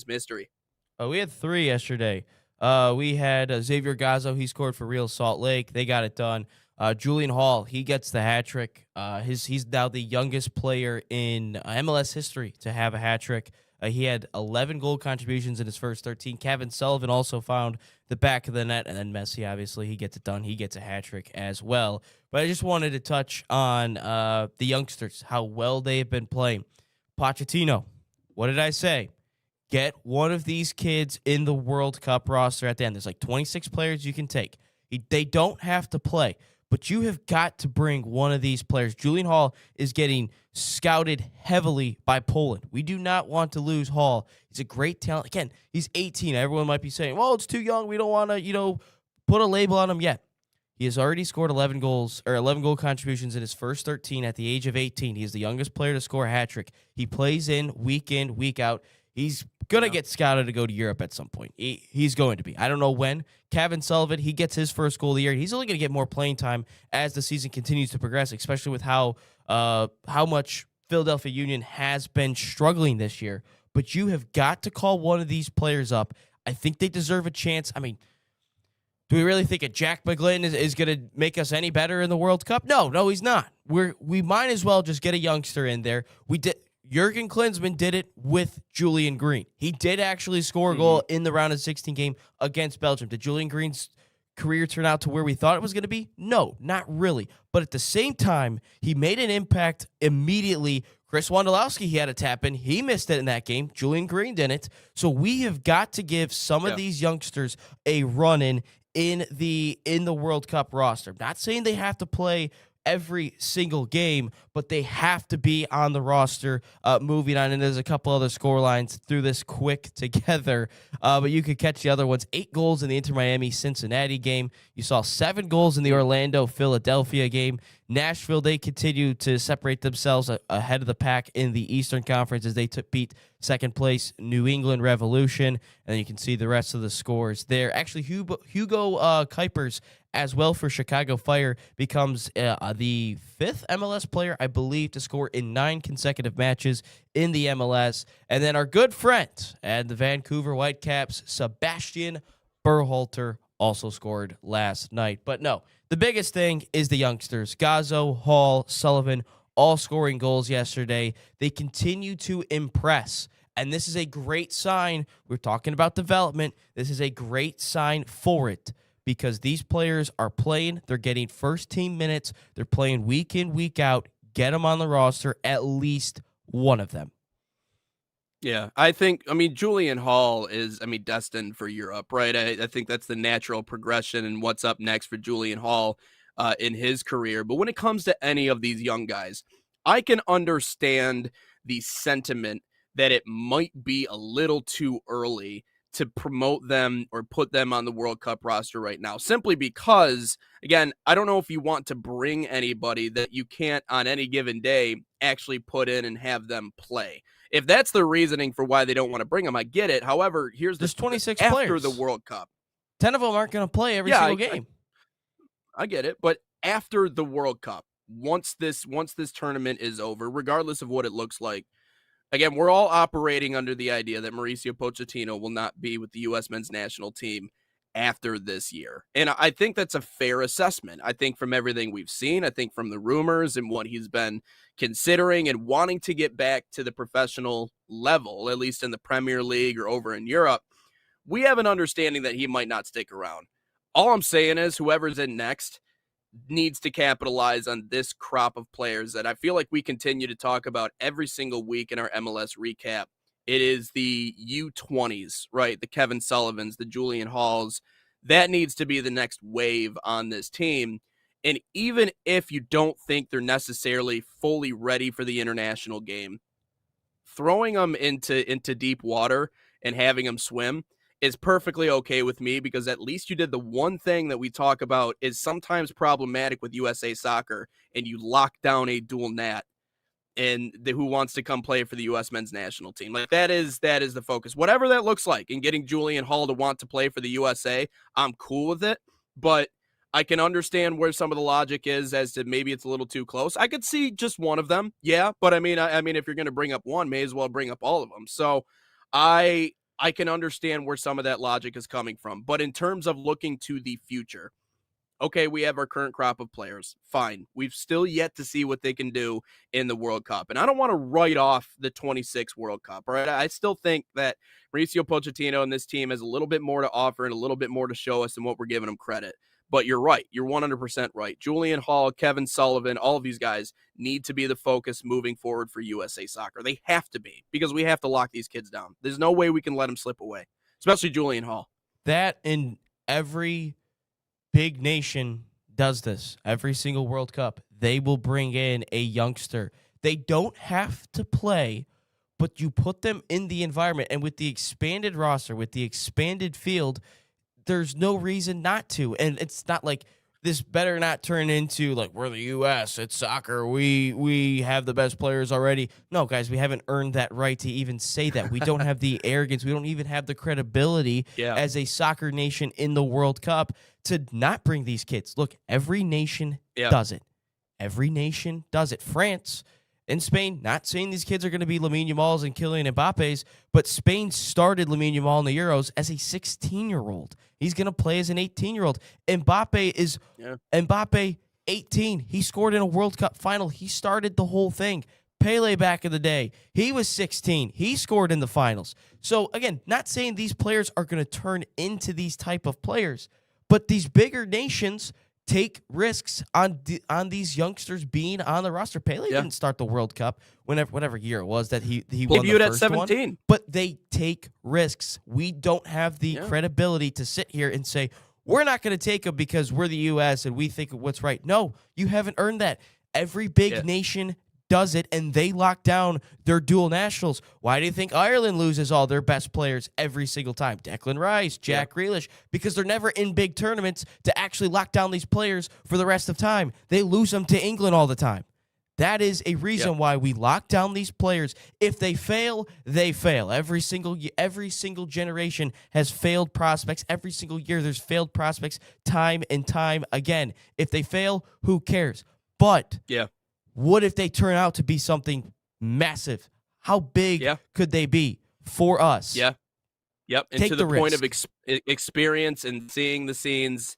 mystery. We had three yesterday. We had Xavier Gazzo. He scored for Real Salt Lake. They got it done. Julian Hall, he gets the hat trick. He's now the youngest player in MLS history to have a hat trick. He had 11 goal contributions in his first 13. Kevin Sullivan also found the back of the net, and then Messi, obviously, he gets it done. He gets a hat trick as well. But I just wanted to touch on the youngsters, how well they've been playing. Pochettino, what did I say? Get one of these kids in the World Cup roster at the end. There's like 26 players you can take. They don't have to play, but you have got to bring one of these players. Julian Hall is getting scouted heavily by Poland. We do not want to lose Hall. He's a great talent. Again, he's 18. Everyone might be saying, well, it's too young. We don't want to, put a label on him yet. He has already scored 11 goals or 11 goal contributions in his first 13 at the age of 18. He is the youngest player to score a hat trick. He plays in, week out. He's going to get scouted to go to Europe at some point. He's going to be. I don't know when. Kevin Sullivan, he gets his first goal of the year. He's only going to get more playing time as the season continues to progress, especially with how much Philadelphia Union has been struggling this year. But you have got to call one of these players up. I think they deserve a chance. I mean, do we really think a Jack McGlynn is going to make us any better in the World Cup? No, he's not. We might as well just get a youngster in there. Jurgen Klinsmann did it with Julian Green. He did actually score a goal in the round of 16 game against Belgium. Did Julian Green's career turn out to where we thought it was going to be? No, not really. But at the same time, he made an impact immediately. Chris Wondolowski, he had a tap in. He missed it in that game. Julian Green didn't. So we have got to give some of these youngsters a run-in in the World Cup roster. I'm not saying they have to play every single game, but they have to be on the roster moving on. And there's a couple other score lines through this quick together, but you could catch the other ones. 8 goals in the Inter Miami Cincinnati game. You saw 7 goals in the Orlando Philadelphia game. Nashville, they continue to separate themselves ahead of the pack in the Eastern Conference as they beat second place New England Revolution. And you can see the rest of the scores there. Actually, Hugo Kuipers as well for Chicago Fire becomes the 5th MLS player, I believe, to score in 9 consecutive matches in the MLS. And then our good friend and the Vancouver Whitecaps, Sebastian Berhalter, also scored last night. But no, the biggest thing is the youngsters. Gazzo, Hall, Sullivan, all scoring goals yesterday. They continue to impress. And this is a great sign. We're talking about development. This is a great sign for it, because these players are playing. They're getting first-team minutes. They're playing week in, week out. Get them on the roster, at least one of them. Yeah, Julian Hall is, destined for Europe, right? I think that's the natural progression and what's up next for Julian Hall in his career. But when it comes to any of these young guys, I can understand the sentiment that it might be a little too early to promote them or put them on the World Cup roster right now, simply because, again, I don't know if you want to bring anybody that you can't on any given day actually put in and have them play. If that's the reasoning for why they don't want to bring them, I get it. However, there's 26 after players. The World Cup. 10 of them aren't going to play every single game. I get it, but after the World Cup, once this tournament is over, regardless of what it looks like, again, we're all operating under the idea that Mauricio Pochettino will not be with the U.S. men's national team after this year. And I think that's a fair assessment. I think from everything we've seen, I think from the rumors and what he's been considering and wanting to get back to the professional level, at least in the Premier League or over in Europe, we have an understanding that he might not stick around. All I'm saying is whoever's in next needs to capitalize on this crop of players that I feel like we continue to talk about every single week in our MLS recap. It is the U20s, right? The Kevin Sullivans, the Julian Halls. That needs to be the next wave on this team. And even if you don't think they're necessarily fully ready for the international game, throwing them into deep water and having them swim is perfectly okay with me, because at least you did the one thing that we talk about is sometimes problematic with USA Soccer, and you lock down a dual nat and who wants to come play for the U.S. men's national team. Like that is the focus. Whatever that looks like, and getting Julian Hall to want to play for the USA, I'm cool with it. But I can understand where some of the logic is as to maybe it's a little too close. I could see just one of them, yeah. But I mean, if you're going to bring up one, may as well bring up all of them. So I I can understand where some of that logic is coming from. But in terms of looking to the future, okay, we have our current crop of players. Fine. We've still yet to see what they can do in the World Cup. And I don't want to write off the 26 World Cup, right? I still think that Mauricio Pochettino and this team has a little bit more to offer and a little bit more to show us than what we're giving them credit. But you're right. You're 100% right. Julian Hall, Kevin Sullivan, all of these guys need to be the focus moving forward for USA Soccer. They have to be, because we have to lock these kids down. There's no way we can let them slip away, especially Julian Hall. That in every big nation does this. Every single World Cup, they will bring in a youngster. They don't have to play, but you put them in the environment. And with the expanded roster, with the expanded field, there's no reason not to. And it's not like this better not turn into like, we're the U.S., it's soccer, we have the best players already. No, guys, we haven't earned that right to even say that. We don't have the arrogance. We don't even have the credibility as a soccer nation in the World Cup to not bring these kids. Look, every nation does it. Every nation does it. France and Spain, not saying these kids are going to be Lamine Yamal's and Kylian Mbappe's, but Spain started Lamine Yamal in the Euros as a 16-year-old. He's going to play as an 18-year-old. Mbappe, 18. He scored in a World Cup final. He started the whole thing. Pele back in the day, he was 16. He scored in the finals. So, again, not saying these players are going to turn into these type of players, but these bigger nations take risks on these youngsters being on the roster. Pele didn't start the World Cup whatever year it was that he won the first at 17. one, but they take risks. We don't have the credibility to sit here and say, we're not going to take them because we're the U.S. and we think what's right. No, you haven't earned that. Every big nation does it, and they lock down their dual nationals. Why do you think Ireland loses all their best players every single time? Declan Rice, Jack Grealish, because they're never in big tournaments to actually lock down these players for the rest of time. They lose them to England all the time. That is a reason why we lock down these players. If they fail, they fail. Every single generation has failed prospects. Every single year there's failed prospects time and time again. If they fail, who cares? But what if they turn out to be something massive? How big could they be for us? And Take to the point of risk. experience and seeing the scenes,